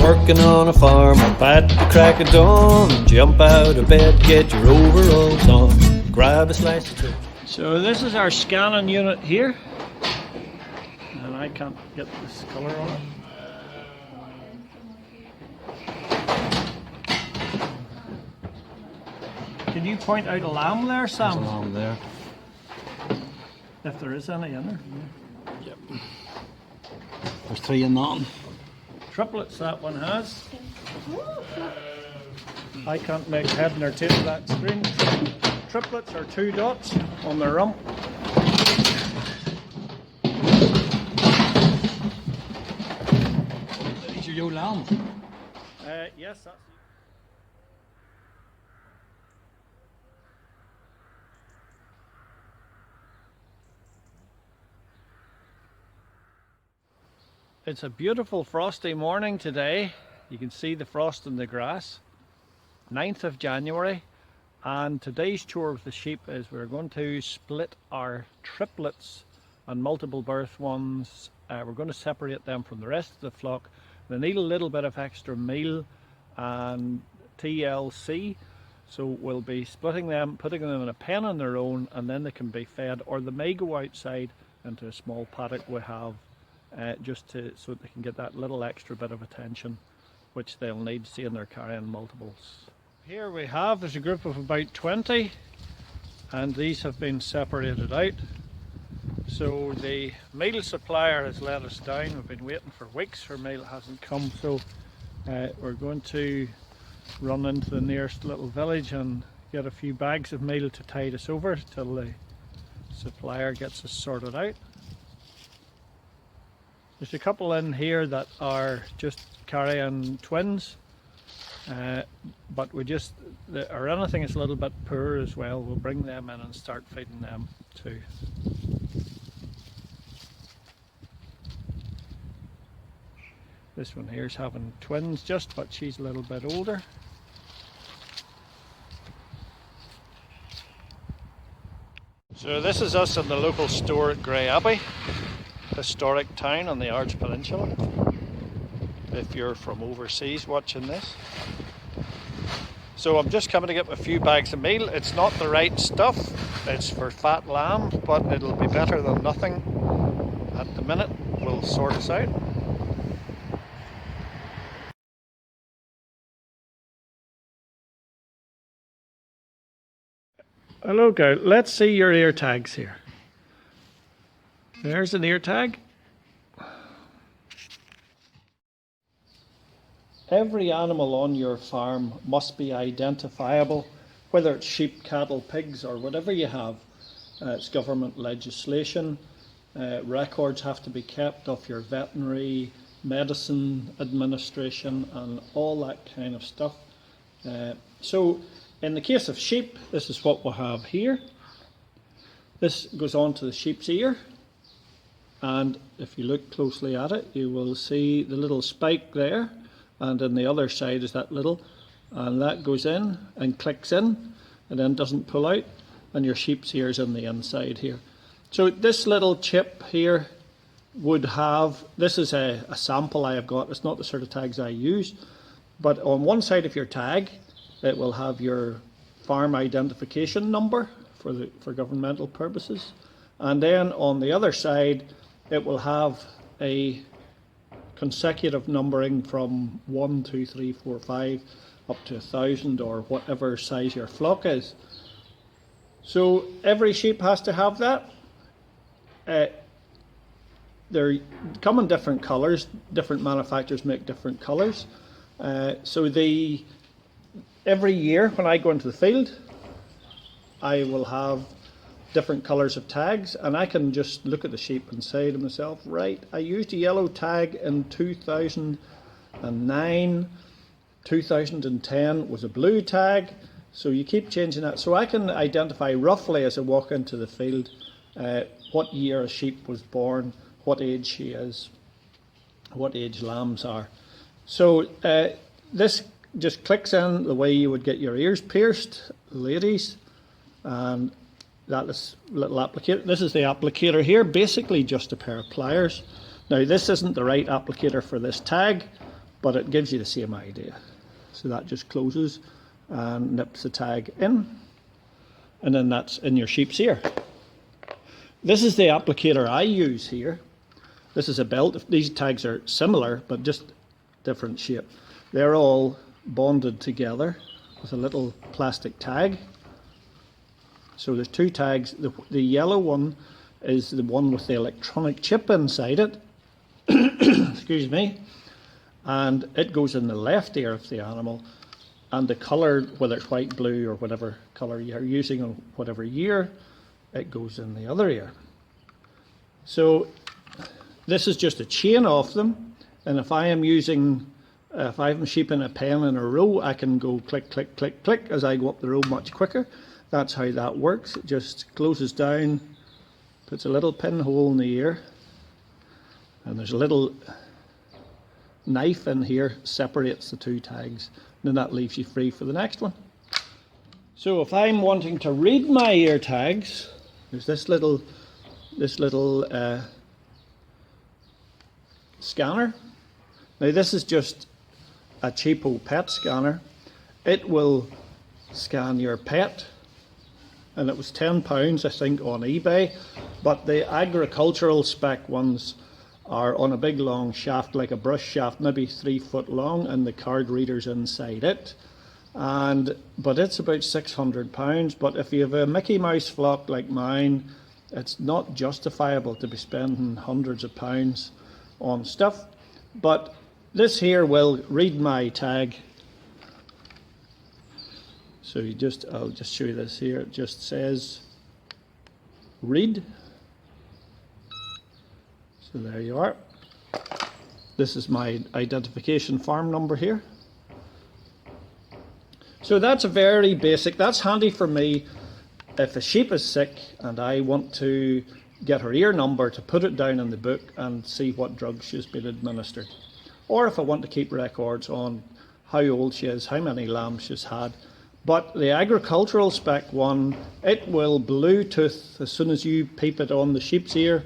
working on a farm up at the crack of dawn. Jump out of bed, get your overalls on, grab a slice of toast. So this is our scanning unit here, and I can't get this colour on it. Can you point out a lamb there, Sam? There's a lamb there. If there is any in there. Yep. There's 3 in that one. Triplets that one has. I can't make head nor tail of that screen. Triplets are 2 dots on the rump. These are your lambs? Yes, that's. It's a beautiful frosty morning today. You can see the frost in the grass. 9th of January, and today's tour of the sheep is we're going to split our triplets and multiple birth ones. We're going to separate them from the rest of the flock. They need a little bit of extra meal and TLC, so we'll be splitting them, putting them in a pen on their own, and then they can be fed, or they may go outside into a small paddock we have so they can get that little extra bit of attention which they'll need, seeing they're carrying multiples. Here we have, there's a group of about 20, and these have been separated out. So the meal supplier has let us down. We've been waiting for weeks for meal, it hasn't come, so we're going to run into the nearest little village and get a few bags of meal to tide us over till the supplier gets us sorted out. There's a couple in here that are just carrying twins, but or anything that's a little bit poor as well, we'll bring them in and start feeding them too. This one here is having twins just, but she's a little bit older. So this is us in the local store at Greyabbey, historic town on the Ards Peninsula, if you're from overseas watching this. So I'm just coming to get a few bags of meal. It's not the right stuff, it's for fat lamb, but it'll be better than nothing at the minute. We'll sort us out. Hello guys, let's see your ear tags here. There's an ear tag. Every animal on your farm must be identifiable, whether it's sheep, cattle, pigs, or whatever you have. It's government legislation. Records have to be kept of your veterinary medicine administration and all that kind of stuff. So in the case of sheep, this is what we'll have here. This goes on to the sheep's ear. And if you look closely at it, you will see the little spike there, and on the other side is that little, and that goes in and clicks in and then doesn't pull out, and your sheep's ear is on the inside here. So this little chip here would have, this is a sample I have got, it's not the sort of tags I use, but on one side of your tag it will have your farm identification number for governmental purposes, and then on the other side it will have a consecutive numbering from 1, 2, 3, 4, 5 up to 1,000 or whatever size your flock is. So every sheep has to have that. They come in different colours, different manufacturers make different colours. So every year when I go into the field, I will have different colours of tags, and I can just look at the sheep and say to myself, right, I used a yellow tag in 2009, 2010 was a blue tag, so you keep changing that. So I can identify roughly as I walk into the field what year a sheep was born, what age she is, what age lambs are. So this just clicks in the way you would get your ears pierced, ladies, and that is little applicator. This is the applicator here, basically just a pair of pliers. Now this isn't the right applicator for this tag, but it gives you the same idea. So that just closes and nips the tag in, and then that's in your sheep's ear. This is the applicator I use here. This is a belt. These tags are similar, but just different shape. They're all bonded together with a little plastic tag. So there's two tags. The yellow one is the one with the electronic chip inside it. Excuse me. And it goes in the left ear of the animal. And the colour, whether it's white, blue, or whatever colour you're using on whatever year, it goes in the other ear. So this is just a chain of them. And if I am sheeping a pen in a row, I can go click, click, click, click as I go up the row much quicker. That's how that works. It just closes down, puts a little pinhole in the ear, and there's a little knife in here, separates the two tags, and then that leaves you free for the next one. So if I'm wanting to read my ear tags, there's this little scanner. Now this is just a cheapo pet scanner. It will scan your pet, and it was £10 I think on eBay, but the agricultural spec ones are on a big long shaft, like a brush shaft, maybe 3 foot long, and the card reader's inside it. But it's about £600. But if you have a Mickey Mouse flock like mine, it's not justifiable to be spending hundreds of pounds on stuff. But this here will read my tag. So I'll just show you this here. It just says read. So there you are. This is my identification farm number here. So that's a very basic, that's handy for me if a sheep is sick and I want to get her ear number to put it down in the book and see what drugs she's been administered. Or if I want to keep records on how old she is, how many lambs she's had. But the agricultural spec one, it will Bluetooth as soon as you peep it on the sheep's ear.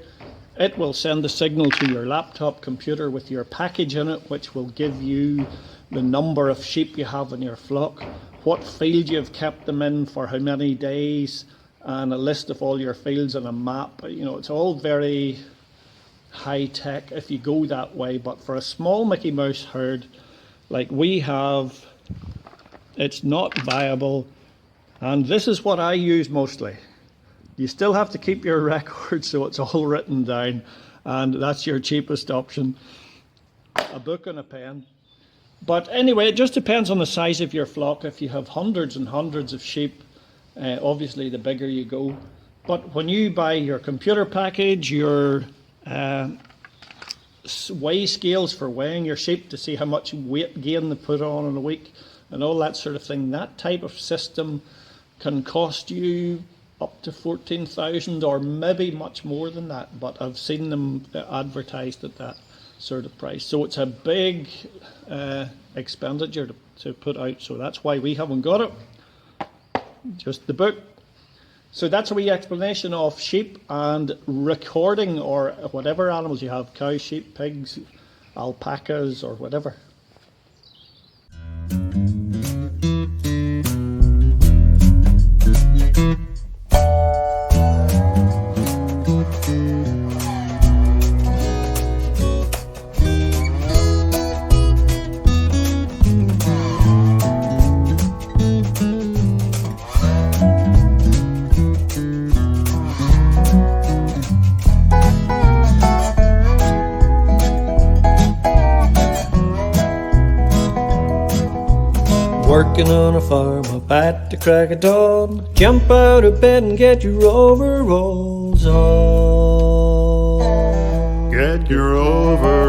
It will send a signal to your laptop computer with your package in it, which will give you the number of sheep you have in your flock, what field you've kept them in for how many days, and a list of all your fields and a map. You know, it's all very high tech if you go that way, but for a small Mickey Mouse herd like we have, it's not viable. And this is what I use mostly. You still have to keep your records, so it's all written down, and that's your cheapest option, a book and a pen. But anyway, it just depends on the size of your flock. If you have hundreds and hundreds of sheep, obviously the bigger you go. But when you buy your computer package, your weigh scales for weighing your sheep to see how much weight gain they put on in a week and all that sort of thing, that type of system can cost you up to 14,000 or maybe much more than that, but I've seen them advertised at that sort of price. So it's a big expenditure to put out, so that's why we haven't got it, just the book. So that's a wee explanation of sheep and recording, or whatever animals you have, cows, sheep, pigs, alpacas, or whatever. Working on a farm up at the crack of dawn. Jump out of bed and get your overalls on. Get your overalls